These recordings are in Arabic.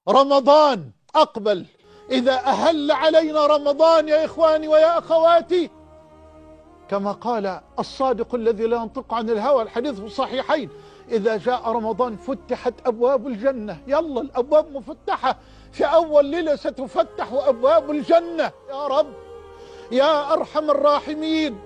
رمضان أقبل. إذا أهل علينا رمضان يا إخواني ويا أخواتي، كما قال الصادق الذي لا ينطق عن الهوى، الحديث في الصحيحين: إذا جاء رمضان فتحت أبواب الجنة. يلا الأبواب مفتحة، في أول ليلة ستفتح أبواب الجنة. يا رب يا أرحم الراحمين،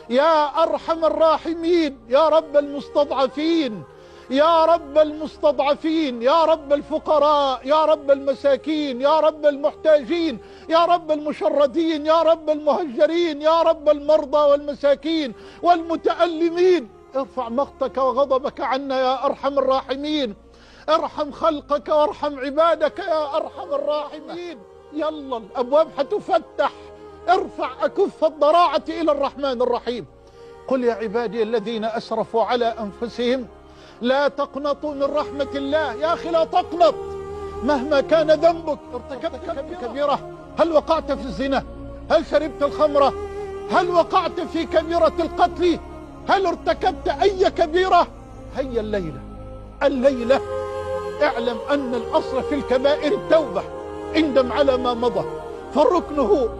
يا أرحم الراحمين، يا رب المستضعفين، يا رب المستضعفين، يا رب الفقراء، يا رب المساكين، يا رب المحتاجين، يا رب المشردين، يا رب المهجرين، يا رب المرضى والمساكين والمتألمين. ارفع مقتك وغضبك عنا يا أرحم الراحمين. ارحم خلقك وارحم عبادك يا أرحم الراحمين. يلا الأبواب حتفتح. ارفع أكف الضراعة إلى الرحمن الرحيم. قل يا عبادي الذين أسرفوا على أنفسهم لا تقنطوا من رحمة الله. يا أخي لا تقنط مهما كان ذنبك. ارتكبت كبيرة، هل وقعت في الزنا؟ هل شربت الخمرة؟ هل وقعت في كبيرة القتل؟ هل ارتكبت أي كبيرة؟ هيا الليلة اعلم أن الأصل في الكبائر التوبة. اندم على ما مضى،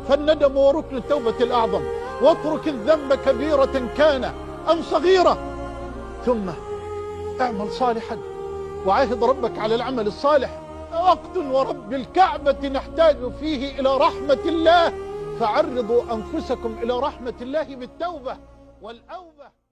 فالندم هو ركن التوبة الأعظم. واترك الذنب كبيرة كان أم صغيرة، ثم اعمل صالحا وعاهد ربك على العمل الصالح. وقت ورب الكعبة نحتاج فيه إلى رحمة الله، فعرضوا أنفسكم إلى رحمة الله بالتوبة والأوبة.